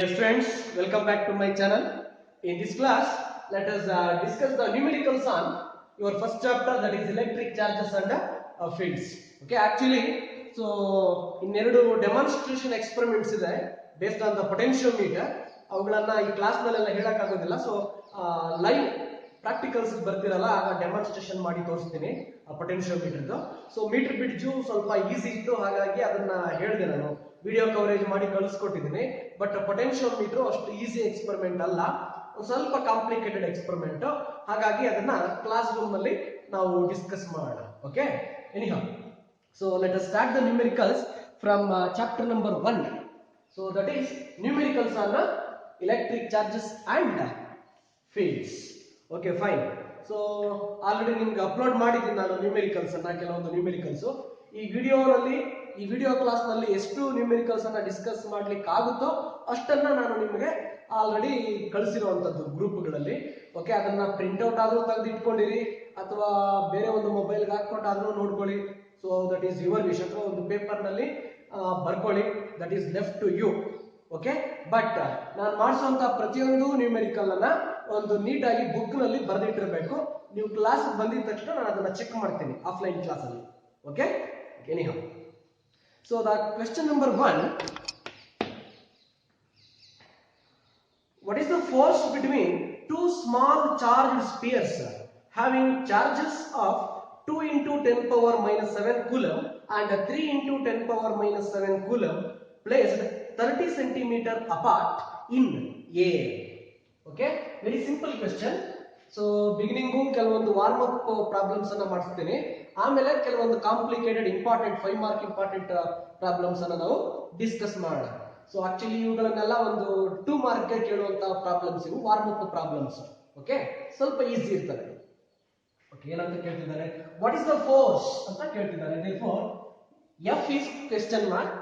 Dear friends, welcome back to my channel. In this class, let us discuss the numericals on your first chapter, that is electric charges and fields. Okay, actually, so in demonstration experiments based on the potentiometer. ಅವುಗಳನ್ನ ಈ class ನಲ್ಲೆಲ್ಲ ಹೇಳಕ್ ಆಗೋದಿಲ್ಲ. So live practicals ಬರ್ತಿರಲ್ಲ, ಆಗ demonstration ಮಾಡಿ ತೋರಿಸ್ತೀನಿ ಪೊಟೆನ್ಶಿಯೋಮೀಟರ್ದು. So metre bridge ಸ್ವಲ್ಪ easy ಇತ್ತು, ಹಾಗಾಗಿ ಅದನ್ನ ಹೇಳಿದೆ ನಾನು, ವಿಡಿಯೋ ಕವರೇಜ್ ಮಾಡಿ ಕಳಿಸ್ಕೊಟ್ಟಿದ್ದೀನಿ. ಬಟ್ ಪೊಟೆನ್ಶಿಯೋಮೀಟರ್ ಅಷ್ಟು ಈಸಿ ಎಕ್ಸ್ಪೆರಿಮೆಂಟ್ ಅಲ್ಲ, ಸ್ವಲ್ಪ ಕಾಂಪ್ಲಿಕೇಟೆಡ್ ಎಕ್ಸ್ಪೆರಿಮೆಂಟ್. ಹಾಗಾಗಿ ಅದನ್ನ ಕ್ಲಾಸ್ ರೂಮ್ ನಲ್ಲಿ ನಾವು ಡಿಸ್ಕಸ್ ಮಾಡೋಣ. Okay, anyhow, so let us start the numericals from chapter number 1. So that is numericals on electric charges and fields. Okay, fine. So already ನಿಮಗೆ upload ಮಾಡಿದ್ದೀನಿ ನಾನು ನ್ಯೂಮೆರಿಕಲ್ಸ್ ಅನ್ನ, ಕೆಲವೊಂದು ನ್ಯೂಮೆರಿಕಲ್ಸ್. ಈ ವಿಡಿಯೋ ಕ್ಲಾಸ್ ನಲ್ಲಿ ಎಷ್ಟು ನ್ಯೂಮೆರಿಕಲ್ಸ್ ಅನ್ನ ಡಿಸ್ಕಸ್ ಮಾಡ್ಲಿಕ್ಕೆ ಆಗುತ್ತೋ ಅಷ್ಟನ್ನ ನಾನು ನಿಮಗೆ ಆಲ್ರೆಡಿ ಕಳಿಸಿರುವಂತದ್ದು ಗ್ರೂಪ್ಗಳಲ್ಲಿ. ಓಕೆ, ಅದನ್ನ ಪ್ರಿಂಟ್ ಔಟ್ ಆದ್ರೂ ತೆಗೆದು ಇಟ್ಕೊಂಡಿರಿ, ಅಥವಾ ಬೇರೆ ಒಂದು ಮೊಬೈಲ್ಗೆ ಹಾಕೊಂಡಾದ್ರೂ ನೋಡ್ಕೊಳ್ಳಿ. So that is your wish. ಅಥವಾ ಒಂದು ಪೇಪರ್ ನಲ್ಲಿ ಬರ್ಕೊಳ್ಳಿ, that is left to you. Okay, but ನಾನು ಮಾಡಿಸುವಂತ ಪ್ರತಿಯೊಂದು ನ್ಯೂಮೆರಿಕಲ್ ಅನ್ನ ಒಂದು ನೀಟಾಗಿ ಬುಕ್ ನಲ್ಲಿ ಬರೆದಿಟ್ಟಿರಬೇಕು. ನೀವು ಕ್ಲಾಸ್ ಬಂದಿದ ತಕ್ಷಣ ನಾನು ಅದನ್ನ ಚೆಕ್ ಮಾಡ್ತೀನಿ ಆಫ್ಲೈನ್ ಕ್ಲಾಸ್ ಅಲ್ಲಿ. Okay, anyhow, so the question number 1, what is the force between two small charged spheres having charges of 2 into 10 power minus 7 coulomb and 3 into 10 power minus 7 coulomb placed 30 centimeter apart in air? Okay, very simple question. So beginning ಕೆಲವೊಂದು warm up problems ಅನ್ನ ಮಾಡಿಸ್ತೀನಿ, ಆಮೇಲೆ ಕೆಲವೊಂದು complicated important 5 mark important problems ಅನ್ನ ನಾವು discuss ಮಾಡೋಣ. So actually ಇವುಗಳನ್ನೆಲ್ಲ ಒಂದು 2 ಮಾರ್ಕ್ ಗೆ ಕೇಳುವಂತಹ ಪ್ರಾಬ್ಲಮ್ಸ್ ಇವು, ವಾರ್ಮ್ ಅಪ್ ಪ್ರಾಬ್ಲಮ್ಸ್. ಓಕೆ, ಸ್ವಲ್ಪ ಈಸಿ ಇರ್ತದೆ. ಓಕೆ, ಏನಂತ ಕೇಳ್ತಿದ್ದಾರೆ, ವಾಟ್ ಇಸ್ ದ ಫೋರ್ಸ್ ಅಂತ ಕೇಳ್ತಿದ್ದಾರೆ. therefore F is question mark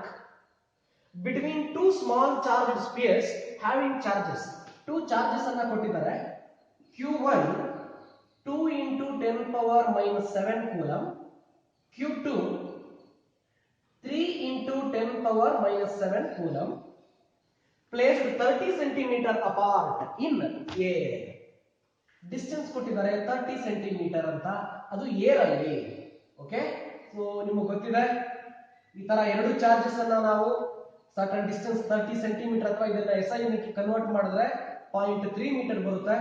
between two small charged spheres having charges. Two charges ಅನ್ನ ಕೊಟ್ಟಿದ್ದಾರೆ. Q1 2 into 10 power minus 7 coulomb, Q2 3 into 10 power minus 7 coulomb, placed 30 centimeter apart in air. Distance ಕೊಟ್ಟಿದ್ದಾರೆ 30 centimetre ಅಂತ, ಅದು air ಅಲ್ಲಿ. Okay, so ನಿಮಗೆ ಗೊತ್ತಿದೆ, ಈ ತರ ಎರಡು ಚಾರ್ಜಸ್ ಅನ್ನ ನಾವು ಸರ್ಟನ್ ಡಿಸ್ಟೆನ್ಸ್ 30 ಸೆಂಟಿಮೀಟರ್ ಅಥವಾ ಇದನ್ನ SI ಯೂನಿಟ್ ಕನ್ವರ್ಟ್ ಮಾಡಿದ್ರೆ 0.3 ಮೀಟರ್ ಬರುತ್ತೆ.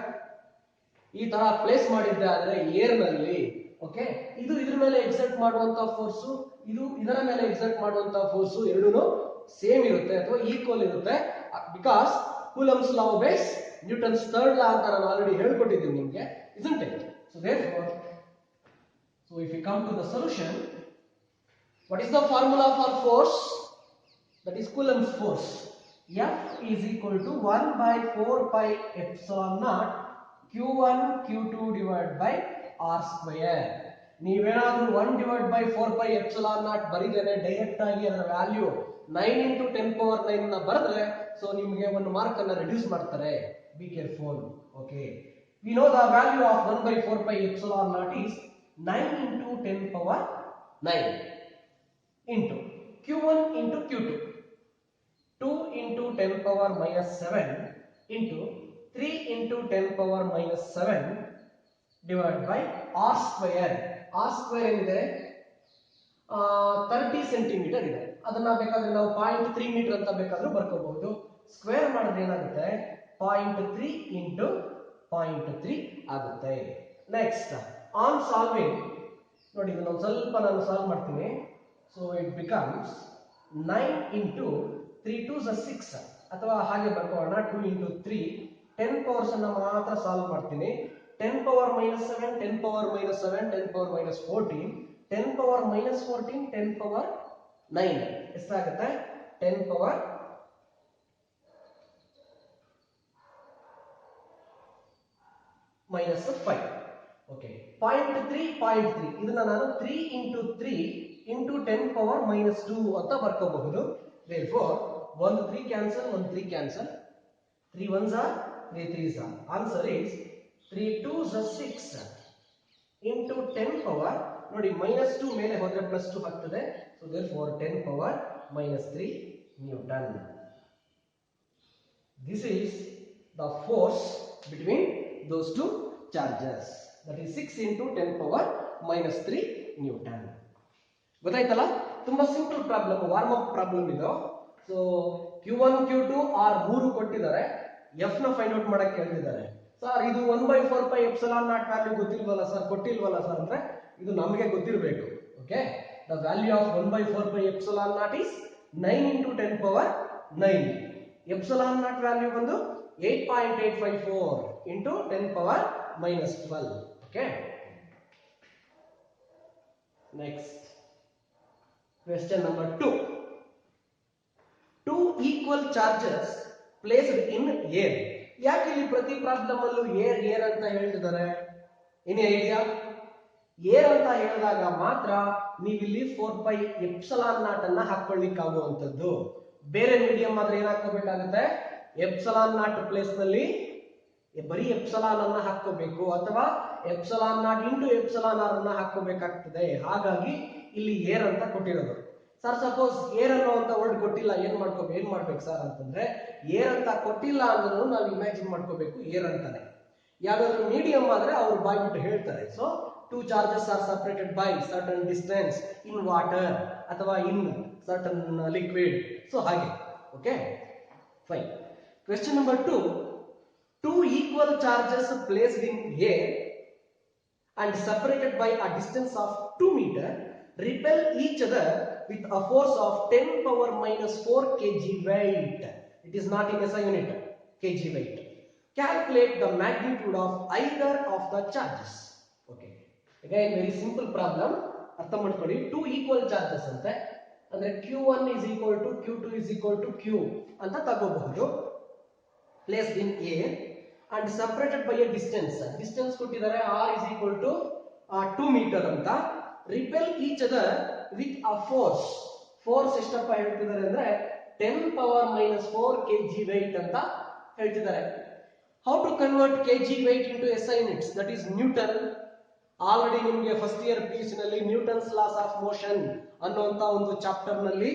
ಈ ತರ ಪ್ಲೇಸ್ ಮಾಡಿದ್ರೆ ಆದ್ರೆ ಏರ್ ನಲ್ಲಿ, ಓಕೆ, ಇದು ಇದ್ರ ಮೇಲೆ ಎಕ್ಸರ್ಟ್ ಮಾಡುವಂತ ಫೋರ್ಸು, ಇದು ಇದರ ಮೇಲೆ ಎಕ್ಸರ್ಟ್ ಮಾಡುವಂತ ಫೋರ್ಸು ಎರಡೂ ಸೇಮ್ ಇರುತ್ತೆ ಅಥವಾ ಈಕ್ವಲ್ ಇರುತ್ತೆ. Because coulombs law base Newton's third ಲಾ ಅಂತ ನಾನು ಆಲ್ರೆಡಿ ಹೇಳ್ಕೊಟ್ಟಿದ್ದೀನಿ ನಿಮಗೆ, isn't it? So therefore, so if we come to the solution, what is the formula for force? That is Coulomb's force. F is equal to 1 by 4 pi epsilon naught Q1 Q2 divided by R square. ನೀವೇನಾದ್ರೂ 1 divided by 4 pi epsilon naught ಬರೀದ್ರೆ direct ಆಗಿ ಅದರ value 9 into 10 power 9 ನ ಬರೆದ್ರೆ, so ನಿಮಗೆ 1 mark ಅನ್ನ reduce ಮಾಡ್ತಾರೆ. Be careful. Okay, we know the value of 1 by 4 pi epsilon naught is 9 into 10 power 9 into Q1 into Q2, 2 into 10 power minus 7 into 3 into 10 power minus 7 divided by R square. R square ಏನಿದೆ 30 centimetre ಇದೆ. ಅದನ್ನ ಬೇಕಾದ್ರೆ ನಾವು 0.3 metre ಅಂತ ಬೇಕಾದ್ರೂ ಬರ್ಕೋಬಹುದು. Square ಮಾಡಿದ್ರೆ ಏನಾಗುತ್ತೆ 0.3 into 0.3 ಆಗುತ್ತೆ. ನೆಕ್ಸ್ಟ್ ಆನ್ ಸಾಲ್ವಿಂಗ್ ನೋಡಿ, ಇದನ್ನ ಸ್ವಲ್ಪ ನಾನು ಸಾಲ್ವ್ ಮಾಡ್ತೀನಿ. So it becomes 9 into 3 2s 6, ಅಥವಾ ಹಾಗೆ ಬರ್ಕೋಣ 2 into 3, 10 ಪವರ್ಸ್ ಅನ್ನ ಮಾತ್ರ ಸಾಲ್ವ್ ಮಾಡ್ತೀನಿ. 10 power minus 7, 10 power minus 7, 10 power minus 14, 10 power minus 14, 10 power 9 ಎಷ್ಟಾಗುತ್ತೆ 10 ಪವರ್ minus 5. ಓಕೆ, 0.3 ಇದನ್ನ ನಾನು 3 into 3 into 10 ಪವರ್ minus 2 ಅಂತ ಬರ್ಕೋಬಹುದು. therefore 1 3 cancel, 1 3 cancel, 3 1s are 3 3s are. Answer is 3 2s are 6 into 10 power, ನೋಡಿ minus 2 ಮೇಲೆ ಹೋದ್ರೆ plus 2 ಆಗ್ತದೆ. So therefore 10 power minus 3 Newton. This is the force between those two charges. That is 6 into 10 power minus 3 Newton. ಗೊತ್ತಾಯ್ತಲ್ಲ, ತುಂಬಾ simple problem, warm up problem ಇದು. So Q1 Q2 R ಮೂರು ಕೊಟ್ಟಿದ್ದಾರೆ, F ನ find out ಮಾಡಕ್ಕೆ ಹೇಳ್ತಿದ್ದಾರೆ. Sir ಇದು 1/4 epsilon naught value ಗೊತ್ತಿಲ್ವಲ್ಲ ಸರ್, ಕೊಟ್ಟಿಲ್ವಲ್ಲ ಸರ್ ಅಂದ್ರೆ ಇದು ನಮಗೆ ಗೊತ್ತಿರಬೇಕು. Okay, the value of 1/4 epsilon naught is 9 into 10 power 9. Epsilon naught value ಬಂದು 8.854 into 10 power minus 12. Okay, next question number 2. Two equal charges placed in air. ಯಾಕೆ ಇಲ್ಲಿ ಪ್ರತಿ ಪ್ರಾಬ್ಲಮ್ ಅಲ್ಲೂ ಏರ್ ಏರ್ ಅಂತ ಹೇಳ್ತಿದ್ದಾರೆ? Any idea? ಏರ್ ಅಂತ ಹೇಳಿದಾಗ ಮಾತ್ರ ನೀವಿಲ್ಲಿ 4 ಎಪ್ಸಿಲಾನ್ ನಾಟ್ ಅನ್ನ ಹಾಕೊಳ್ಳಿಕ್ಕಾಗುವಂತದ್ದು. ಬೇರೆ ಮೀಡಿಯಂ ಆದ್ರೆ ಏನ್ ಹಾಕೋಬೇಕಾಗುತ್ತೆ? ಎಪ್ಸಿಲಾನ್ ನಾಟ್ ಪ್ಲೇಸ್ ನಲ್ಲಿ ಬರೀ ಎಪ್ಸಿಲಾನ್ ಅನ್ನ ಹಾಕೋಬೇಕು, ಅಥವಾ epsilon not into epsilon or ಅನ್ನ ಹಾಕೋಬೇಕಾಗ್ತದೆ. ಹಾಗಾಗಿ ಇಲ್ಲಿ ಏರ್ ಅಂತ ಕೊಟ್ಟಿರೋದು. ಸರ್ ಸಪೋಸ್ ಏರ್ ಅನ್ನೋ ಅಂತ ವರ್ಡ್ ಕೊಟ್ಟಿಲ್ಲ, ಏನ್ ಮಾಡ್ಬೇಕು ಸರ್ ಅಂತಂದ್ರೆ, ಏರ್ ಅಂತ ಕೊಟ್ಟಿಲ್ಲ ಅಂದ್ರೂ ನಾವು ಇಮ್ಯಾಜಿನ್ ಮಾಡ್ಕೋಬೇಕು ಏರ್ ಅಂತಾನೆ. ಯಾವ್ದಾದ್ರು ಮೀಡಿಯಂ ಆದ್ರೆ ಅವ್ರು ಬಾಯ್ಬಿಟ್ಟು ಹೇಳ್ತಾರೆ. So two charges R separated by certain distance in water ಅಥವಾ ಇನ್ ಸರ್ಟನ್ ಲಿಕ್ವಿಡ್. ಸೊ ಹಾಗೆ. Okay, fine. Question number 2. Two equal charges placed in air and separated by a distance of 2 meters repel each other with a force of 10 power minus 4 kg weight. It is not in SI unit, kg weight. Calculate the magnitude of either of the charges. Okay, again very simple problem. ಅರ್ಥ ಮಾಡ್ಕೊಳ್ಳಿ. Two equal charges ಅಂತೆ ಅಂದ್ರೆ Q1 is equal to Q2 is equal to Q ಅಂತ ತಗೋಬಹುದು. Placed in air and separated by a distance. Distance ಕೊಟ್ಟಿದ್ದಾರೆ R is equal to 2 meter ಅಂತ. Repel each other with a force. Force ಎಷ್ಟಪ್ಪ ಹೇಳ್ತಿದ್ದಾರೆ ಅಂದ್ರೆ 10 power minus 4 kg weight ಅಂತ ಹೇಳ್ತಿದ್ದಾರೆ. How to convert kg weight into SI units? That is Newton. Already ನಿಮಗೆ first year PUC ನಲ್ಲಿ Newton's loss of motion ಅನ್ನುವಂತ ಒಂದು ಚಾಪ್ಟರ್ ನಲ್ಲಿ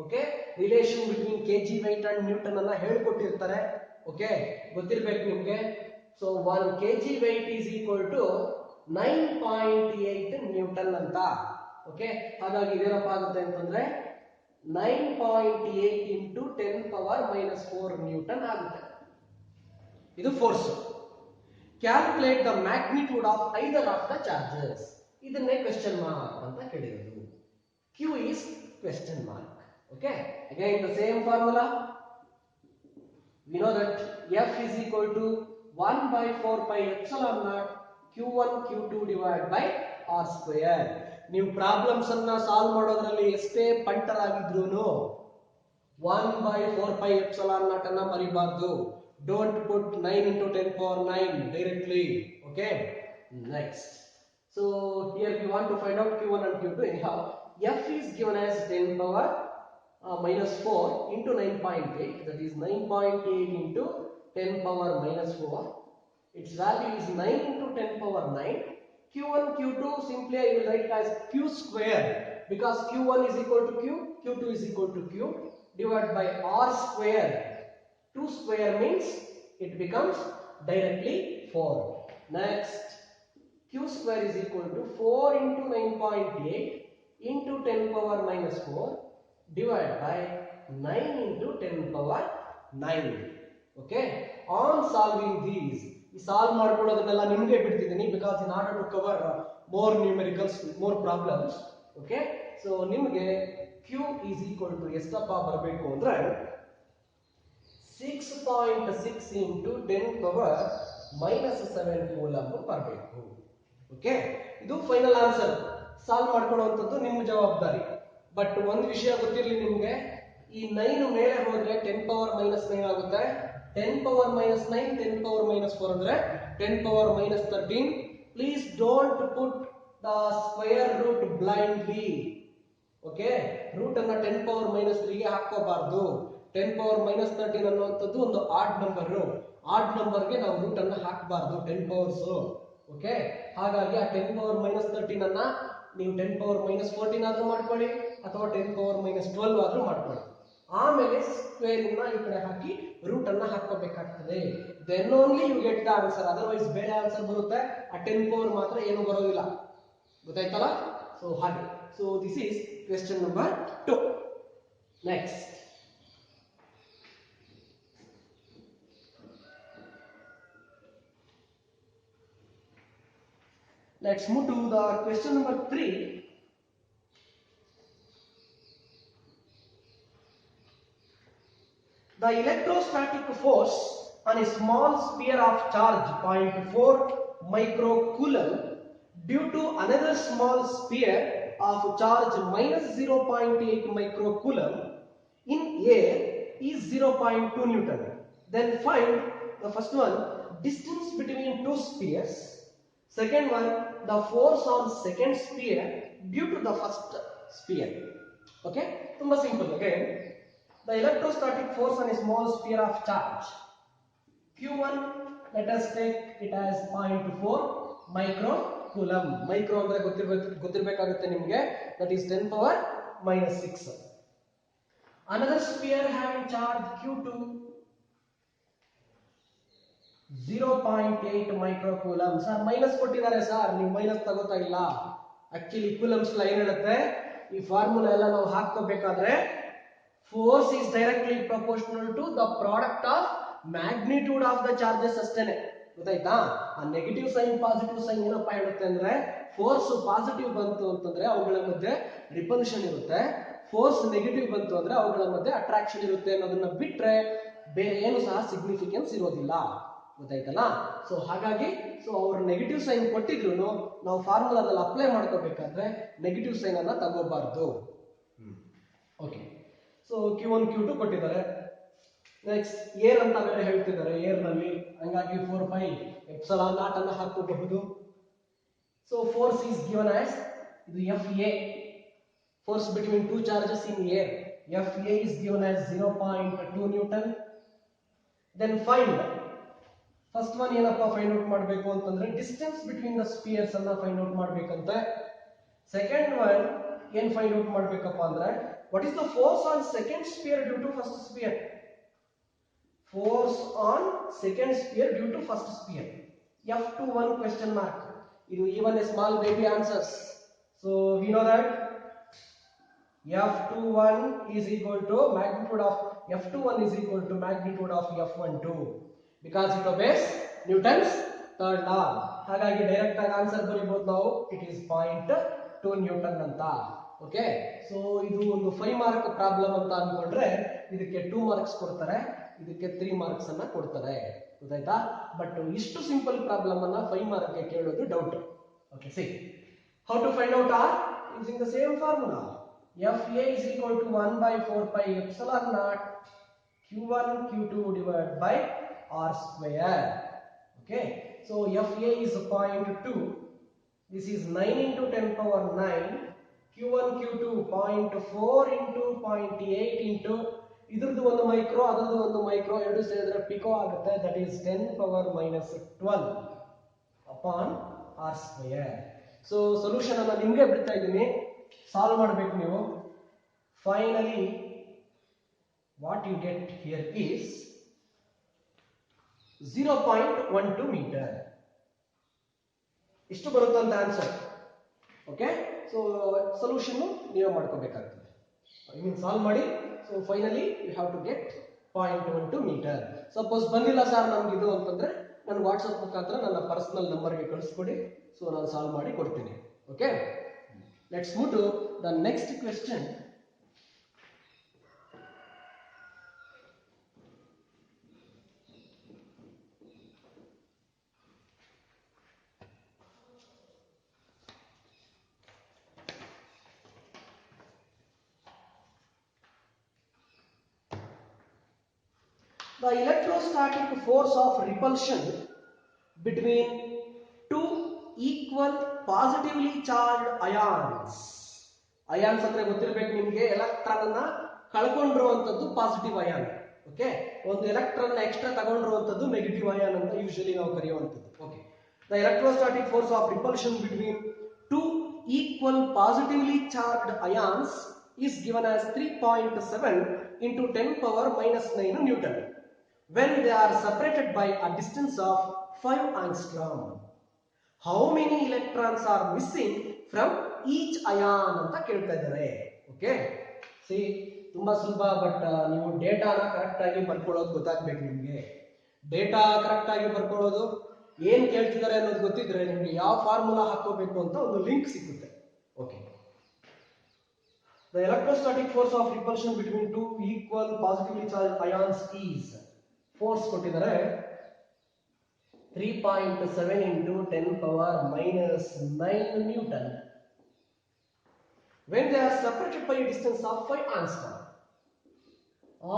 okay relation between kg weight and Newton ಅನ್ನ ಹೇಳ್ಕೊಟ್ಟಿರ್ತಾರೆ. Okay, ಗೊತ್ತಿರಬೇಕು ನಿಮಗೆ. So 1 kg weight is equal to 9.8 Newton ಅಂತ. Okay, ಹಾಗಾಗಿ ಇದೇನಪ್ಪ ಆಗುತ್ತೆ ಅಂತಂದ್ರೆ 9.8 into 10 power minus 4 ನ್ಯೂಟನ್ ಆಗುತ್ತೆ. ಇದು force. Calculate the magnitude of either of the charges. ಇದನ್ನೇ ಕ್ವೆಶ್ಚನ್ ಮಾರ್ಕ್ ಅಂತ ಕೇಳಿರೋದು. Q is question mark. Okay, again the same formula. We know that F is equal to 1/4 pi epsilon naught Q1 Q2 divided by R square. ನೀವು problems ಅನ್ನ solve ಮಾಡೋದ್ರಲ್ಲಿ ಎಷ್ಟೇ ಪಂಟರ್ ಆಗಿದ್ರೂ 1/4 pi epsilon naught ಅನ್ನ ಮರಿಬಾರ್ದು. Don't put 9 into 10 power 9 directly. Okay, next. So here we want to find out Q1 and Q2. Anyhow, F is given as 10 power minus 4 into 9.8. That is 9.8 into 10 power minus 4. Its value is 9 into 10 power 9. Q1, Q2 simply I will write as Q square because Q1 is equal to Q, Q2 is equal to Q divided by R square. 2 square means it becomes directly 4. Next, Q square is equal to 4 into 9.8 into 10 power minus 4 divided by 9 into 10 power 9. Okay, on solving these, ಈ solve ಮಾಡ್ಕೊಳ್ಳೋದನ್ನೆಲ್ಲ ನಿಮಗೆ ಬಿಡ್ತಿದ್ದೀನಿ because in order to cover more numericals, more problems. Okay, so ನಿಮಗೆ Q is equal to ಎಷ್ಟಪ್ಪ ಬರಬೇಕು ಅಂದ್ರೆ 6.6 into 10 power minus 7 coulomb ಬರಬೇಕು. Okay, ಇದು ಫೈನಲ್ ಆನ್ಸರ್. ಸಾಲ್ವ್ ಮಾಡ್ಕೊಳ್ಳುವಂಥದ್ದು ನಿಮ್ಮ ಜವಾಬ್ದಾರಿ. ಬಟ್ ಒಂದು ವಿಷಯ ಗೊತ್ತಿರಲಿ ನಿಮಗೆ, ಈ 9 ಮೇಲೆ ಹೋದ್ರೆ 10 ಪವರ್ ಮೈನಸ್ 9 ಆಗುತ್ತೆ. 10 ಪವರ್ ಮೈನಸ್ 9 10 ಪವರ್ ಮೈನಸ್ 4 ಅಂದ್ರೆ 10 power minus 13. Please don't put the square root blindly. Okay, root ಅನ್ನ 10 ಪವರ್ ಮೈನಸ್ 3 ಗೆ ಹಾಕೋಬಾರ್ದು. 10 ಪವರ್ ಮೈನಸ್ 13 ಅನ್ನುವಂಥದ್ದು ಒಂದು ಆಡ್ ನಂಬರ್. ಆಡ್ ನಂಬರ್ಗೆ ನಾವು ರೂಟ್ ಅನ್ನ ಹಾಕಬಾರ್ದು 10 ಪವರ್ಸ್. ಓಕೆ, ಹಾಗಾಗಿ ಆ 10 ಪವರ್ ಮೈನಸ್ 13 ಅನ್ನ ನೀವು 10 ಪವರ್ ಮೈನಸ್ 14 ಆದ್ರೂ ಮಾಡ್ಕೊಳ್ಳಿ ಅಥವಾ 10 ಪವರ್ ಮೈನಸ್ 12 ಆದ್ರೂ ಮಾಡ್ಕೊಳ್ಳಿ. ಆಮೇಲೆ ಸ್ಕ್ವೇರ್ ಇನ್ನ ಈ ಕಡೆ ಹಾಕಿ ರೂಟ್ ಅನ್ನ ಹಾಕೋಬೇಕಾಗ್ತದೆ. Then only you get the answer. Otherwise ಬೇರೆ ಆನ್ಸರ್ ಬರುತ್ತೆ, ಆ 10 ಪವರ್ ಮಾತ್ರ ಏನು ಬರೋದಿಲ್ಲ. ಗೊತ್ತಾಯ್ತಲ್ಲ? ಸೊ ಹಾಗೆ. So this is question number 2. Next let's move to the question number 3. The electrostatic force on a small sphere of charge 0.4 microcoulomb due to another small sphere of charge minus 0.8 microcoulomb in air is 0.2 Newton. Then find the first one, distance between two spheres. Second one, the force on second sphere due to the first sphere. Okay, tumba simple. Again, the electrostatic force on a small sphere of charge Q1, let us take it as 0.4 microcoulomb. Micro andre ಗೊತ್ತಿರಬೇಕಾಗುತ್ತೆ ನಿಮಗೆ, that is 10 power minus 6. Another sphere having charge Q2, 0.8 microcoulomb. Sir minus ಕೊಟ್ಟಿದ್ದಾರೆ sir, ನೀವು minus ತಗೋತಾ ಇಲ್ಲ. Actually coulombs ಲಾ ಏನ್ ಹೇಳುತ್ತೆ, ಈ formula ಎಲ್ಲ ನಾವು ಹಾಕೋಬೇಕಾದ್ರೆ force is directly proportional to the product of magnitude of the charges ಅಷ್ಟೇನೆ. ಗೊತ್ತಾಯ್ತಾ? ಆ ನೆಗೆಟಿವ್ ಸೈನ್ ಪಾಸಿಟಿವ್ ಸೈನ್ ಏನಪ್ಪಾ ಹೇಳುತ್ತೆ ಅಂದ್ರೆ, ಫೋರ್ಸ್ ಪಾಸಿಟಿವ್ ಬಂತು ಅಂತಂದ್ರೆ ಅವುಗಳ ಮಧ್ಯೆ ರಿಪಲ್ಷನ್ ಇರುತ್ತೆ, ಫೋರ್ಸ್ ನೆಗೆಟಿವ್ ಬಂತು ಅಂದ್ರೆ ಅವುಗಳ ಮಧ್ಯೆ ಅಟ್ರಾಕ್ಷನ್ ಇರುತ್ತೆ ಅನ್ನೋದನ್ನ ಬಿಟ್ರೆ ಬೇರೆ ಏನು ಸಹ ಸಿಗ್ನಿಫಿಕೆನ್ಸ್ ಇರೋದಿಲ್ಲ. ಗೊತ್ತಾಯ್ತಲ್ಲ? ಸೊ ಹಾಗಾಗಿ ಅವರು ನೆಗೆಟಿವ್ ಸೈನ್ ಕೊಟ್ಟಿದ್ರು ನಾವು ಫಾರ್ಮುಲಾದಲ್ಲಿ ಅಪ್ಲೈ ಮಾಡ್ಕೋಬೇಕಾದ್ರೆ ನೆಗೆಟಿವ್ ಸೈನ್ ಅನ್ನ ತಗೋಬಾರ್ದು. ಓಕೆ, ಸೊ Q1 Q2 ಕೊಟ್ಟಿದ್ದಾರೆ. ನೆಕ್ಸ್ಟ್ ಏರ್ ಅಂತ ಬೇರೆ ಹೇಳ್ತಿದ್ದಾರೆ, ಏರ್ ನಲ್ಲಿ, ಹಂಗಾಗಿ 4πε0 ಅನ್ನ ಹಾಕೋಬಹುದು. So force is given as ಇದು FA, force between two charges in air, FA is given as 0.2 Newton. Then find first one ಏನಪ್ಪ ಫೈಂಡ್ ಔಟ್ ಮಾಡಬೇಕು ಅಂತಂದ್ರೆ ಡಿಸ್ಟೆನ್ಸ್ ಬಿಟ್ವೀನ್ ದ ಸ್ಪಿಯರ್ಸ್ ಅನ್ನ ಫೈಂಡ್ ಔಟ್ ಮಾಡ್ಬೇಕಂತೆ. ಸೆಕೆಂಡ್ ಒನ್ ಏನ್ find out ಮಾಡ್ಬೇಕಪ್ಪ ಅಂದ್ರೆ, what is the force on second sphere due to first sphere. Force on second sphere due to first sphere. F21 question mark. ಇದು even a small baby answers. So we know that F21 is equal to magnitude of F21 is equal to magnitude of F12 because it obeys Newton's third law. ಹಾಗಾಗಿ direct ಆಗಿ answer ಬರೀಬಹುದು ನಾವು, it is 0.2 Newton ಅಂತ. Okay, so ಇದು ಒಂದು 5 mark problem ಅಂತ ಅನ್ಕೊಂಡ್ರೆ ಇದಕ್ಕೆ 2 marks ಕೊಡ್ತಾರೆ, ಇದಕ್ಕೆ 3 ಮಾರ್ಕ್ಸ್ ಅನ್ನ ಕೊಡ್ತಾರೆ. ಗೊತ್ತಾಯ್ತಾ? ಬಟ್ ಇಷ್ಟು ಸಿಂಪಲ್ ಪ್ರಾಬ್ಲಮ್ ಅನ್ನ 5 ಮಾರ್ಕ್ ಗೆ ಕೇಳೋದು doubt. Okay, see how to find out or using the same formula. FA is equal to 1 by 4πε0 Q1 Q2 divided by R square. Okay, so FA is 0.2. This is 9 into 10 power 9. Q1 Q2 0.4 into 0.8 into ಇದ್ರದ್ದು ಒಂದು micro, ಅದರದ್ದು ಒಂದು micro, ಎರಡು ಸೇರಿದ್ರೆ pico ಆಗುತ್ತೆ. That is 10 power minus 12 upon R square. So solution ಅನ್ನ ನಿಮ್ಗೆ ಬಿಡ್ತಾ ಇದ್ದೀನಿ, ಸಾಲ್ವ್ ಮಾಡಬೇಕು ನೀವು. Finally what you get here is 0.12 metre. ಇಷ್ಟು ಬರುತ್ತಂತ ಆನ್ಸರ್. ಓಕೆ, ಸೊ ಸೊಲ್ಯೂಷನ್ ನೀವೇ ಮಾಡ್ಕೋಬೇಕಾಗ್ತದೆ, ಐ ಮೀನ್ ಸಾಲ್ವ್ ಮಾಡಿ. So finally you have to get 0.12 metre. Suppose ಬಂದಿಲ್ಲ ಸರ್ ನಮ್ಗೆ ಇದು ಅಂತಂದ್ರೆ ನನ್ನ ವಾಟ್ಸಪ್ ಮುಖಾಂತರ ನನ್ನ ಪರ್ಸನಲ್ ನಂಬರ್ಗೆ ಕಳಿಸ್ಕೊಡಿ, ಸೊ ನಾನು ಸಾಲ್ವ್ ಮಾಡಿ ಕೊಡ್ತೀನಿ. Okay, let's move to the next question. The electrostatic force of repulsion between two equal positively charged ions. Ions ಅಂದ್ರೆ ಗೊತ್ತಿರಬೇಕು ನಿಮಗೆ, ಎಲೆಕ್ಟ್ರಾನ್ ಅನ್ನ ಕಳ್ಕೊಂಡಿರುವಂತದ್ದು ಪಾಸಿಟಿವ್ ಅಯಾನ್. ಓಕೆ, ಒಂದು ಎಲೆಕ್ಟ್ರಾನ್ ಎಕ್ಸ್ಟ್ರಾ ತಗೊಂಡಿರುವಂತದ್ದು ನೆಗೆಟಿವ್ ಅಯಾನ್ ಅಂತ ಯೂಶಲಿ ನಾವು ಕರೆಯುವಂತದ್ದು. Okay, the electrostatic force of repulsion between two equal positively charged ions is given as 3.7 into 10 power minus 9 Newton. when they are separated by a distance of 5 angstrom. How many electrons are missing from each ion ಅಂತ ಕೇಳ್ತಾ ಇದ್ದಾರೆ. Okay, C ತುಂಬಾ ಸುಲಭ, but ನೀವು ಡೇಟಾನ correct ಆಗಿ ಬರ್ಕೊಳ್ಳೋದು ಗೊತ್ತಾಗ್ಬೇಕು. ನಿಮಗೆ data correct ಆಗಿ ಬರ್ಕೊಳ್ಳೋದು, ಏನ್ ಕೇಳ್ತಿದ್ದಾರೆ ಅನ್ನೋದು ಗೊತ್ತಿದ್ರೆ ನಿಮ್ಗೆ ಯಾವ ಫಾರ್ಮುಲಾ ಹಾಕೋಬೇಕು ಅಂತ ಒಂದು ಲಿಂಕ್ ಸಿಗುತ್ತೆ. Okay, the electrostatic force of repulsion between two equal positively charged ions is, force ಕೊಟ್ಟಿದ್ದಾರೆ 3.7 into 10 power minus 9 Newton when they are separated by a distance of 5 angstrom.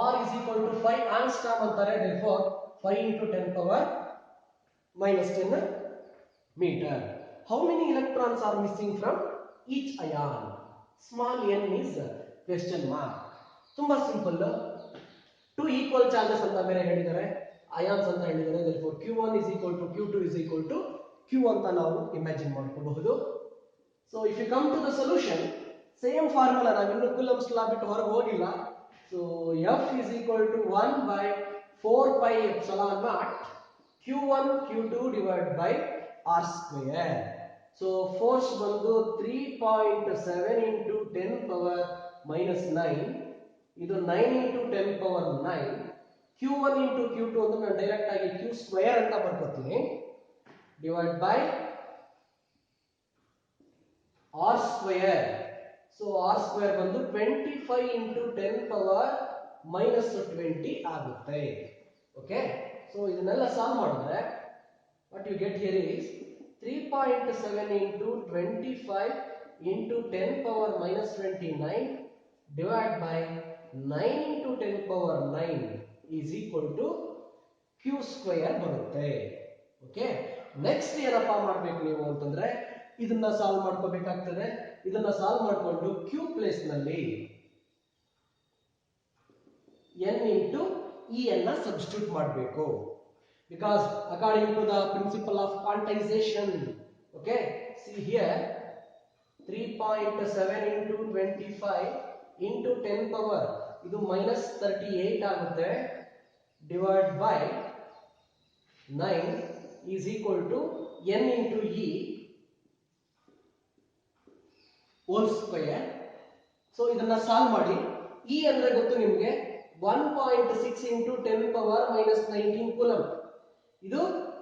R is equal to 5 angstrom ಅಂತಾರೆ, therefore 5 into 10 power minus 10 meter. How many electrons are missing from each ion? Small n is question mark. ತುಂಬಾ simple. 2 equal charges ಅಂತ ಬೇರೆ ಹೇಳಿದ್ದಾರೆ, ions ಅಂತ ಹೇಳಿದ್ದಾರೆ, therefore q1 is equal to q2 is equal to q ಅಂತ ನಾವು imagine ಮಾಡ್ಕೋಬಹುದು. So if you come to the solution, same formula, ನಾವಿನ್ನು ಕೂಲಂಬ್ಸ್ ಲಾ ಬಿಟ್ಟು ಹೊರಗೆ ಹೋಗಿಲ್ಲ. So F is equal to 1 by 4 pi epsilon naught q1 q2 divided by r square. So force ಬಂದು 3.7 into 10 power minus 9, ಇದು 9 into 10 power 9. q1 into q2 ಅಂದ್ರೆ ನಾನು direct ಆಗಿ q square ಅಂತ ಬರ್ಕೋತೀನಿ, divide by r square. So r square ಬಂದು 25 into 10 power minus 20 ಆಗುತ್ತೆ. Okay, so ಇದನ್ನೆಲ್ಲ ಸಾಲ್ವ್ ಮಾಡಿದ್ರೆ what you get here is 3.7 into 25 into 10 power minus 29 divided by 9 into 10 power 9 is equal to q square ಬರುತ್ತೆ. Okay, next ಏನಪ್ಪಾ ಮಾಡಬೇಕು ನೀವು ಅಂತಂದ್ರೆ ಇದನ್ನ ಸಾಲ್ವ್ ಮಾಡ್ಕೋಬೇಕಾಗ್ತದೆ. ಇದನ್ನ ಸಾಲ್ವ್ ಮಾಡಿಕೊಂಡು q ಪ್ಲೇಸ್ ನಲ್ಲಿ n into e ಅನ್ನ ಸಬ್ಸ್ಟಿಟ್ಯೂಟ್ ಮಾಡಬೇಕು. Because according to the principle of quantization, okay, see here 3.7 into 25 into 10 power ಇದು minus 38 ಆಗುತ್ತೆ, divided by 9 is equal to n into e whole square. So ಇದನ್ನ solve ಮಾಡಿ, e ಅಂದ್ರೆ ಗೊತ್ತು ನಿಮಗೆ 1.6 into 10 power minus 19 coulomb. ಇದು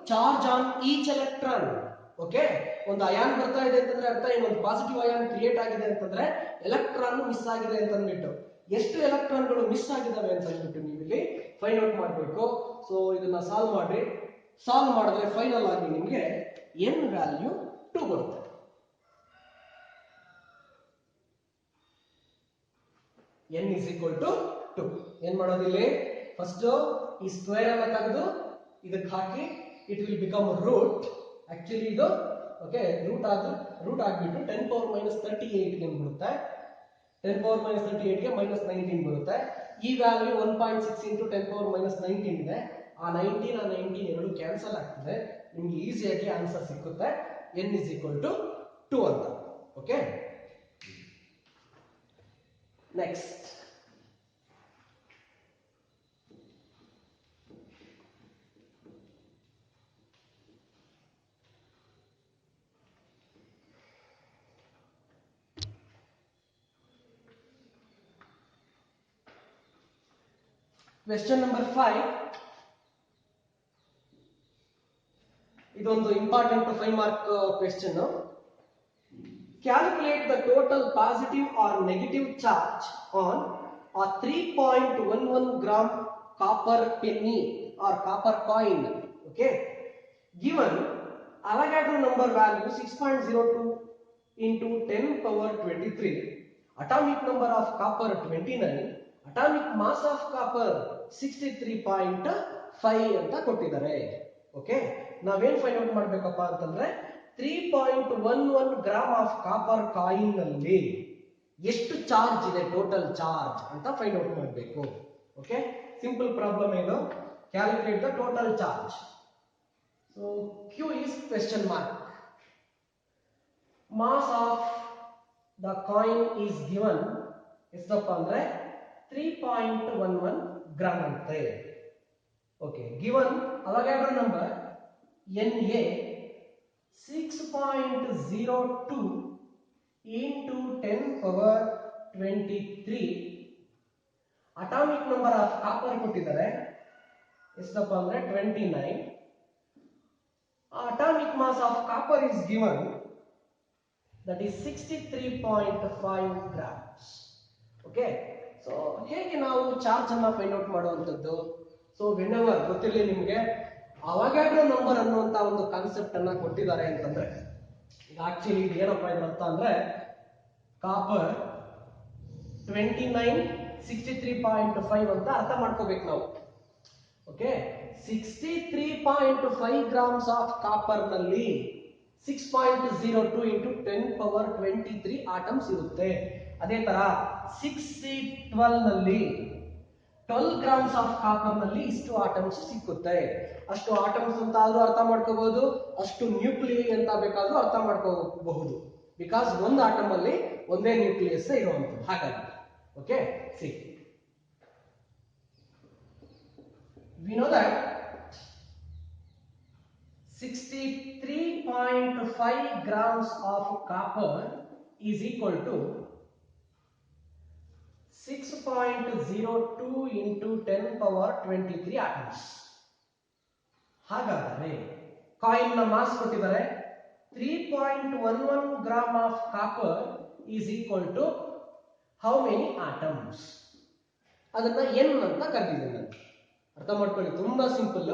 charge on each electron. Okay, ಒಂದು ion ಬರ್ತಾ ಇದೆ ಅಂತಂದ್ರೆ ಅರ್ಥ ಏನು, ಒಂದು ಪಾಸಿಟಿವ್ ಅಯಾನ್ ಕ್ರಿಯೇಟ್ ಆಗಿದೆ ಅಂತಂದ್ರೆ ಎಲೆಕ್ಟ್ರಾನ್ ಮಿಸ್ ಆಗಿದೆ ಅಂತ ಅಂದ್ಬಿಟ್ಟು, ಎಷ್ಟು ಎಲೆಕ್ಟ್ರಾನ್ಗಳು ಮಿಸ್ ಆಗಿದಾವೆ ಅಂತ ಅಂದ್ಬಿಟ್ಟು ನೀವು ಇಲ್ಲಿ ಫೈಂಡ್ ಔಟ್ ಮಾಡಬೇಕು. ಸೊ ಇದನ್ನ ಸಾಲ್ವ್ ಮಾಡಿ, ಸಾಲ್ವ್ ಮಾಡಿದ್ರೆ ಫೈನಲ್ ಆಗಿ ನಿಮಗೆ n ವ್ಯಾಲ್ಯೂ 2 ಬರುತ್ತೆ. n is equal to 2. ಏನ್ ಮಾಡೋದಿಲ್ಲಿ, ಫಸ್ಟ್ ಈ ಸ್ಕ್ವೇರ್ ಅನ್ನ ತೆಗೆದು ಇದಕ್ಕೆ ಹಾಕಿ, it will become root. Actually ಇದು ಓಕೆ ರೂಟ್ ಆಗ್ಬಿಟ್ಟು 10 ಪವರ್ ಮೈನಸ್ 38 ಗೆ ಬರುತ್ತೆ. 10 ಪವರ್ ಮೈನಸ್ 38 ಗೆ ಮೈನಸ್ 19 ಬರುತ್ತೆ. ಈ ವ್ಯಾಲ್ಯೂ 1.6 into 10 ಪವರ್ ಮೈನಸ್ 19 ಇದೆ. ಆ 19 ಎರಡು ಕ್ಯಾನ್ಸಲ್ ಆಗ್ತದೆ, ನಿಮ್ಗೆ ಈಸಿಯಾಗಿ ಆನ್ಸರ್ ಸಿಕ್ಕುತ್ತೆ. n is equal to 2 ಅಂತ. Okay, next question number 5. ಇದೊಂದು important 5 mark question. Calculate the total positive or negative charge on a 3.11 gram copper penny or copper coin. Okay, given Avogadro number value 6.02 into 10 power 23, atomic number of copper 29, atomic mass of copper 63.5 ಅಂತ ಕೊಟ್ಟಿದ್ದಾರೆ. Okay, ನಾವೇನ್ find out ಮಾಡ್ಬೇಕಪ್ಪ ಅಂತಂದ್ರೆ 3.11 gram of copper coin ನಲ್ಲಿ ಎಷ್ಟು charge ಇದೆ, total charge ಅಂತ find out ಮಾಡಬೇಕು. ಓಕೆ, ಸಿಂಪಲ್ ಪ್ರಾಬ್ಲಮ್ ಏನು, calculate the total charge. So q is question mark. Mass of the coin is given ಎಷ್ಟಪ್ಪ ಅಂದ್ರೆ 3.11 ಗ್ರಾಮ್ ಅಂತೆ. Okay, given Avogadro number Na 6.02 into 10 power 23, atomic number of copper ಕೊಟ್ಟಿದ್ದಾರೆ ಎಷ್ಟಪ್ಪ ಅಂದ್ರೆ 29. Atomic mass of copper is given, that is 63.5 grams. Okay, so ಹೇಗೆ ನಾವು charge ಅನ್ನ find out ಮಾಡುವಂತದ್ದು? ಸೊ ವೆನೆವರ್ ಗೊತ್ತಿರಲಿ ನಿಮಗೆ ಅವಾಗ್ಯಾಡ್ರೋ ನಂಬರ್ ಅನ್ನುವಂತ ಒಂದು ಕಾನ್ಸೆಪ್ಟ್ ಅನ್ನ ಕೊಟ್ಟಿದ್ದಾರೆ ಅಂತಂದ್ರೆ, ಈಗ ಆಕ್ಚುಲಿ ಇದು ಏನಪ್ಪ ಇದು ಅಂತ ಅಂದ್ರೆ ಕಾಪರ್ 29 63.5 ಅಂತ ಅರ್ಥ ಮಾಡ್ಕೋಬೇಕು ನಾವು. ಓಕೆ, 63.5 ಗ್ರಾಮ್ಸ್ ಆಫ್ ಕಾಪರ್ ನಲ್ಲಿ 6.02 ಇಂಟು 10 ಪವರ್ 23 ಆಟಮ್ಸ್ ಇರುತ್ತೆ. ಅದೇ ತರ 6C12 ನಲ್ಲಿ 12 ಗ್ರಾಮ್ಸ್ ಆಫ್ ಕಾಪರ್ ನಲ್ಲಿ ಇಷ್ಟು ಆಟಮ್ಸ್ ಸಿಕ್ಕುತ್ತೆ. ಅಷ್ಟು ಆಟಮ್ಸ್ ಅಂತ ಆದ್ರೂ ಅರ್ಥ ಮಾಡ್ಕೋಬಹುದು, ಅಷ್ಟು ನ್ಯೂಕ್ಲಿಯೈ ಅಂತ ಬೇಕಾದ್ರೂ ಅರ್ಥ ಮಾಡ್ಕೋಬಹುದು. ಬಿಕಾಸ್ ಒಂದು ಆಟಮ್ ಅಲ್ಲಿ ಒಂದೇ ನ್ಯೂಕ್ಲಿಯಸ್ ಇರುವಂತದ್ದು. ಹಾಗಾಗಿ okay, C we know that 63.5 grams of copper is equal to 6.02 into 10 power 23 atoms. ಹಾಗಾದರೆ ಕಾಯಿನ್ ನ ಮಾಸ್ ಕೊಟ್ಟಿದ್ದಾರೆ 3.11 gram of copper is equal to how many atoms? ಅದನ್ನ n ಅಂತ ಕರೆದಿದ್ದೇನೆ. ಅರ್ಥ ಮಾಡ್ಕೊಳ್ಳಿ, ತುಂಬಾ ಸಿಂಪಲ್.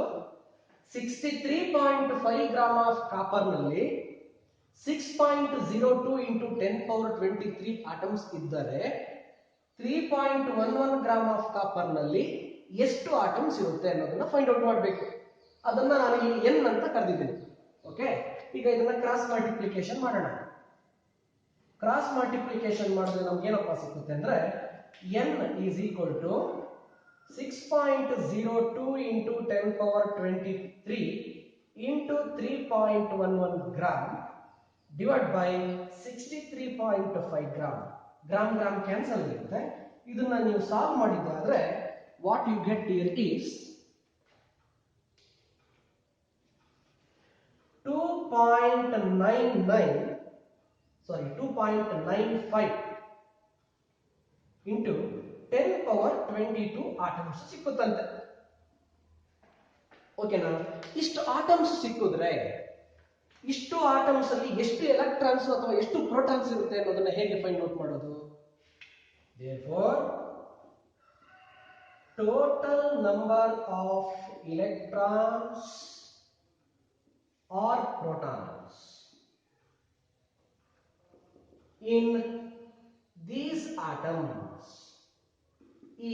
63.5 ಗ್ರಾಮ್ ಆಫ್ ಕಾಪರ್ ನಲ್ಲಿ 6.02 ಇಂಟು 10 ಪವರ್ 23 ಆಟಮ್ಸ್ ಇದ್ದರೆ 3.11 ಗ್ರಾಮ್ ಆಫ್ ಕಾಪರ್ ನಲ್ಲಿ ಎಷ್ಟು ಆಟಮ್ಸ್ ಇರುತ್ತೆ ಅನ್ನೋದನ್ನ ಫೈಂಡ್ ಔಟ್ ಮಾಡಬೇಕು. ಅದನ್ನ ನಾನು ಇಲ್ಲಿ n ಅಂತ ಕರೆದಿದ್ದೇನೆ. ಓಕೆ, ಈಗ ಇದನ್ನ ಕ್ರಾಸ್ ಮಲ್ಟಿಪ್ಲಿಕೇಶನ್ ಮಾಡೋಣ. ಕ್ರಾಸ್ ಮಲ್ಟಿಪ್ಲಿಕೇಶನ್ ಮಾಡಿದ್ರೆ ನಮ್ಗೆ ಏನಪ್ಪ ಸಿಗುತ್ತೆ ಅಂದ್ರೆ n is equal to 6.02 into 10 power 23 into 3.11 gram divided by 63.5 gram. Gram gram cancel ಆಗುತ್ತೆ. ಇದನ್ನ ನೀವು ಸಾಲ್ವ್ ಮಾಡಿದ್ರೆ what you get here is 2.95 into 10 power 22 atoms ಸಿಕ್ಕುತ್ತಂತೆ. ಓಕೆನಾ? ಇಷ್ಟು ಆಟಮ್ಸ್ ಸಿಕ್ಕಿದ್ರೆ ಇಷ್ಟು ಆಟಮ್ಸ್ ಅಲ್ಲಿ ಎಷ್ಟು ಎಲೆಕ್ಟ್ರಾನ್ಸ್ ಅಥವಾ ಎಷ್ಟು ಪ್ರೋಟಾನ್ಸ್ ಇರುತ್ತೆ ಅನ್ನೋದನ್ನ ಹೇಗೆ ಫೈಂಡ್ ಔಟ್ ಮಾಡೋದು? Therefore, total number of electrons or protons in these atoms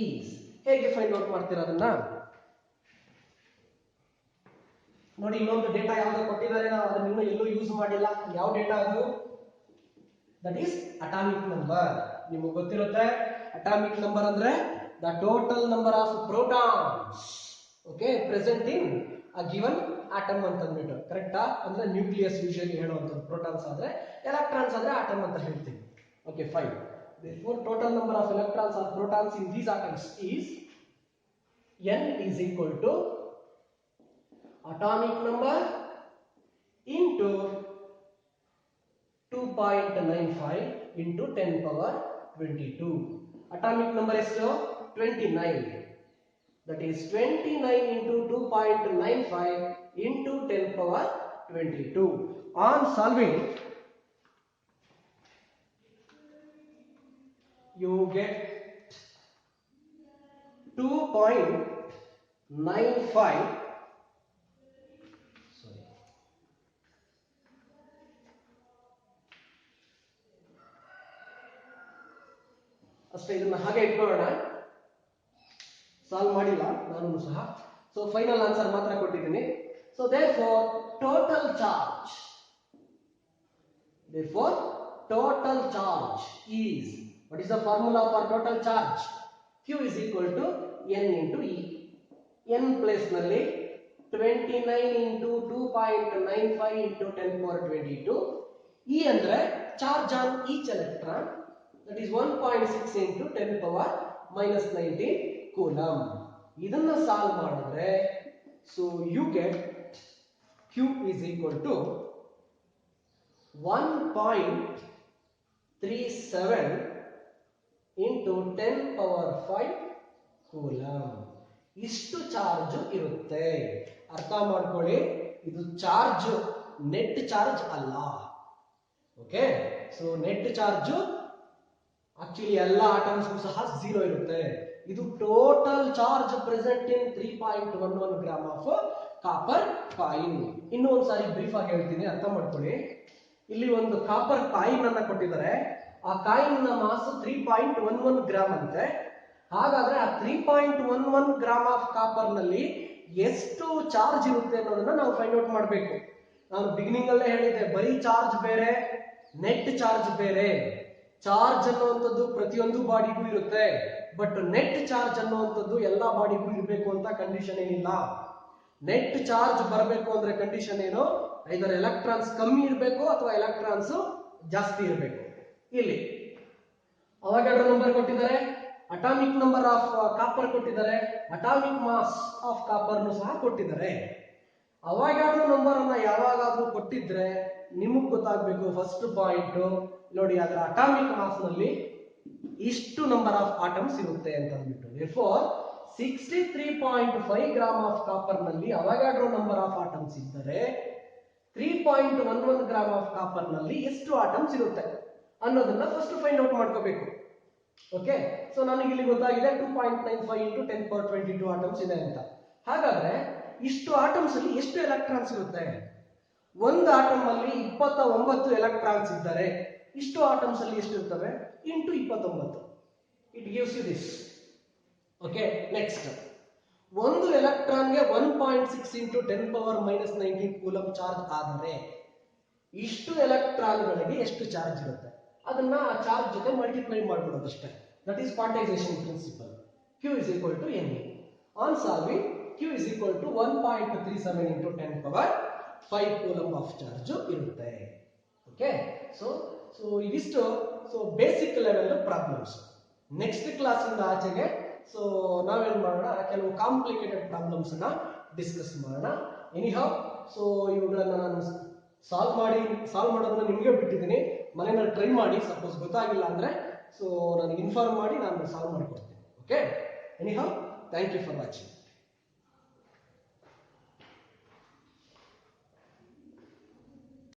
is, ಹೇಗೆ ಫೈಂಡ್ ಔಟ್ ಮಾಡ್ತೀರಾ ಅದನ್ನ ನೋಡಿ. ಇನ್ನೊಂದು ಡೇಟಾ ಯಾವ್ದು ಕೊಟ್ಟಿದ್ದಾರೆ, ನಾವು ಅದನ್ನ ಇನ್ನೂ ಎಲ್ಲೂ ಯೂಸ್ ಮಾಡಿಲ್ಲ. ಯಾವ ಡೇಟಾ ಅದು? That is atomic number. ನಿಮಗೆ ಗೊತ್ತಿರುತ್ತೆ ಅಟಾಮಿಕ್ ನಂಬರ್ ಅಂದ್ರೆ the total number of protons okay present in a given atom ಅಂತ ಅಂದ್ಬಿಟ್ಟು. ಕರೆಕ್ಟಾ? ಅಂದ್ರೆ ನ್ಯೂಕ್ಲಿಯಸ್ ಯೂಶುವಲಿ ಹೇಳುವಂಥದ್ದು. ಪ್ರೋಟಾನ್ಸ್ ಆದ್ರೆ, ಎಲೆಕ್ಟ್ರಾನ್ಸ್ ಆದ್ರೆ ಆಟಮ್ ಅಂತ ಹೇಳ್ತೀವಿ. Okay, fine. Therefore, total number of electrons or protons in these atoms is n is equal to atomic number into 2.95 into 10 power 22. Atomic number is 29. That is 29 into 2.95 into 10 power 22. On solving, you get 2.95. Sorry. ಅಷ್ಟೇ, ಇದನ್ನ ಹಾಗೆ ಇಟ್ಕೊಳ್ಳೋಣ. Solve ಮಾಡಿಲ್ಲ ನಾನು ಸಹ. So final answer ಮಾತ್ರ ಕೊಟ್ಟಿದ್ದೀನಿ. So therefore total charge is, what is the formula for total charge? Q is equal to n into E. n place ನಲ್ಲಿ 29 into 2.95 into 10 power 22. E ಅಂದ್ರೆ charge on each electron, that is 1.6 into 10 power minus 19 coulomb. ಇದನ್ನ solve ಮಾಡಿದ್ರೆ So you get Q is equal to 1.37 into 10 power 5 ಕೂಲಂ. ಇಷ್ಟು charge ಇರುತ್ತೆ. ಅರ್ಥ ಮಾಡ್ಕೊಳ್ಳಿ, ಇದು charge, net charge ಅಲ್ಲ. Okay, so net charge actually ಎಲ್ಲ ಆಟಮ್ಸ್ಗೂ ಸಹ 0 ಇರುತ್ತೆ. ಇದು total charge present in 3.11 gram of copper coin. ಇನ್ನೂ ಒಂದ್ಸಾರಿ ಬ್ರೀಫ್ ಆಗಿ ಹೇಳ್ತೀನಿ, ಅರ್ಥ ಮಾಡ್ಕೊಳ್ಳಿ. ಇಲ್ಲಿ ಒಂದು ಕಾಪರ್ ಕಾಯಿನ್ ಅನ್ನ ಕೊಟ್ಟಿದ್ದಾರೆ. ಆ ಕಾಯಿನ್ ನ ಮಾಸ್ 3.11 ಗ್ರಾಮ್ ಅಂತೆ. ಹಾಗಾದ್ರೆ ಆ 3.11 ಗ್ರಾಮ್ ಆಫ್ ಕಾಪರ್ ನಲ್ಲಿ ಎಷ್ಟು ಚಾರ್ಜ್ ಇರುತ್ತೆ ಅನ್ನೋದನ್ನ ನಾವು ಫೈಂಡ್ ಔಟ್ ಮಾಡಬೇಕು. ನಾನು ಬಿಗಿನಿಂಗ್ ಅಲ್ಲೇ ಹೇಳಿದ್ದೆ, ಬರೀ ಚಾರ್ಜ್ ಬೇರೆ, ನೆಟ್ ಚಾರ್ಜ್ ಬೇರೆ. ಚಾರ್ಜ್ ಅನ್ನುವಂಥದ್ದು ಪ್ರತಿಯೊಂದು ಬಾಡಿಗೂ ಇರುತ್ತೆ, ಬಟ್ ನೆಟ್ ಚಾರ್ಜ್ ಅನ್ನುವಂಥದ್ದು ಎಲ್ಲಾ ಬಾಡಿಗೂ ಇರಬೇಕು ಅಂತ ಕಂಡೀಷನ್ ಏನಿಲ್ಲ. ನೆಟ್ ಚಾರ್ಜ್ ಬರಬೇಕು ಅಂದ್ರೆ ಕಂಡೀಷನ್ ಏನು, ಐದರ್ ಎಲೆಕ್ಟ್ರಾನ್ಸ್ ಕಮ್ಮಿ ಇರಬೇಕು ಅಥವಾ ಎಲೆಕ್ಟ್ರಾನ್ಸ್ ಜಾಸ್ತಿ ಇರಬೇಕು. ಇಲ್ಲಿ ಅವಗಾಡ್ರೋ ನಂಬರ್ ಕೊಟ್ಟಿದ್ದಾರೆ, ಅಟಾಮಿಕ್ ನಂಬರ್ ಆಫ್ ಕಾಪರ್ ಕೊಟ್ಟಿದ್ದಾರೆ, ಅಟಾಮಿಕ್ ಮಾಸ್ ಆಫ್ ಕಾಪರ್ ಸಹ ಕೊಟ್ಟಿದ್ದಾರೆ. ಅವಗಾಡ್ರೋ ನಂಬರ್ ಅನ್ನ ಯಾವಾಗಾದ್ರೂ ಕೊಟ್ಟಿದ್ರೆ ನಿಮಗ್ ಗೊತ್ತಾಗ್ಬೇಕು ಫಸ್ಟ್ ಪಾಯಿಂಟ್ ನೋಡಿ, ಅದರ ಅಟಾಮಿಕ್ ಮಾಸ್ ನಲ್ಲಿ ಇಷ್ಟು ನಂಬರ್ ಆಫ್ ಆಟಮ್ಸ್ ಇರುತ್ತೆ ಅಂತ ಅಂದ್ಬಿಟ್ಟು. therefore 63.5 ಗ್ರಾಮ್ ಆಫ್ ಕಾಪರ್ ನಲ್ಲಿ ಅವಗಾಡ್ರೋ ನಂಬರ್ ಆಫ್ ಆಟಮ್ಸ್ ಇದ್ದರೆ 3.11 ಗ್ರಾಮ್ ಆಫ್ ಕಾಪರ್ ನಲ್ಲಿ ಎಷ್ಟು ಆಟಮ್ಸ್ ಇರುತ್ತೆ ಅನ್ನೋದನ್ನ ಫಸ್ಟ್ ಫೈಂಡ್ ಔಟ್ ಮಾಡ್ಕೋಬೇಕು. ಓಕೆ, ಸೊ ನನಗೆ ಇಲ್ಲಿ ಗೊತ್ತಾಗಿದೆ 2.95 into 10 power 22 ಆಟಮ್ಸ್ ಇದೆ ಅಂತ. ಹಾಗಾದ್ರೆ ಇಷ್ಟು ಆಟಮ್ಸ್ ಅಲ್ಲಿ ಎಷ್ಟು ಎಲೆಕ್ಟ್ರಾನ್ಸ್ ಇರುತ್ತೆ? ಒಂದು ಆಟಮ್ ಅಲ್ಲಿ 29 ಎಲೆಕ್ಟ್ರಾನ್ಸ್ ಇದ್ದರೆ ಇಷ್ಟು ಆಟಮ್ಸ್ ಅಲ್ಲಿ ಎಷ್ಟು ಇರ್ತವೆ? Into 29. It gives you this. Okay, next ಒಂದು ಎಲೆಕ್ಟ್ರಾನ್ಗೆ 1.6 into 10 power -19 ಕೂಲಂ ಚಾರ್ಜ್ ಆದರೆ ಇಷ್ಟು ಎಲೆಕ್ಟ್ರಾನ್ಗಳಿಗೆ ಎಷ್ಟು ಚಾರ್ಜ್ ಇರುತ್ತೆ ಅದನ್ನ ಆ ಚಾರ್ಜ್ ಜೊತೆ ಮಲ್ಟಿಪ್ಲೈ ಮಾಡ್ಬಿಡೋದಷ್ಟೇ. That is quantization principle. Q is equal to Ne. On solving, Q is equal to 1.37 into 10 power 5 ಕೂಲಂ of charge ಇರುತ್ತೆ. ಓಕೆ, ಸೊ ಇದಿಷ್ಟು basic level problems. Next class ಇಂದ ಆಚೆಗೆ ಸೊ ನಾವೇನ್ ಮಾಡೋಣ, ಕೆಲವು ಕಾಂಪ್ಲಿಕೇಟೆಡ್ ಪ್ರಾಬ್ಲಮ್ಸ್ ಅನ್ನ ಡಿಸ್ಕಸ್ ಮಾಡೋಣ. ಎನಿಹೌ, ಸೊ ಇವುಗಳನ್ನ ನಾನು ಸಾಲ್ವ್ ಮಾಡೋದನ್ನ ನಿಮಗೆ ಬಿಟ್ಟಿದ್ದೀನಿ. ಮನೆಯಲ್ಲಿ ಟ್ರೈ ಮಾಡಿ, ಸಪೋಸ್ ಗೊತ್ತಾಗಿಲ್ಲ ಅಂದ್ರೆ ಸೊ ನನಗೆ ಇನ್ಫಾರ್ಮ್ ಮಾಡಿ, ನಾನು ಸಾಲ್ವ್ ಮಾಡಿಕೊಡ್ತೀನಿ. Okay, anyhow, thank you for watching.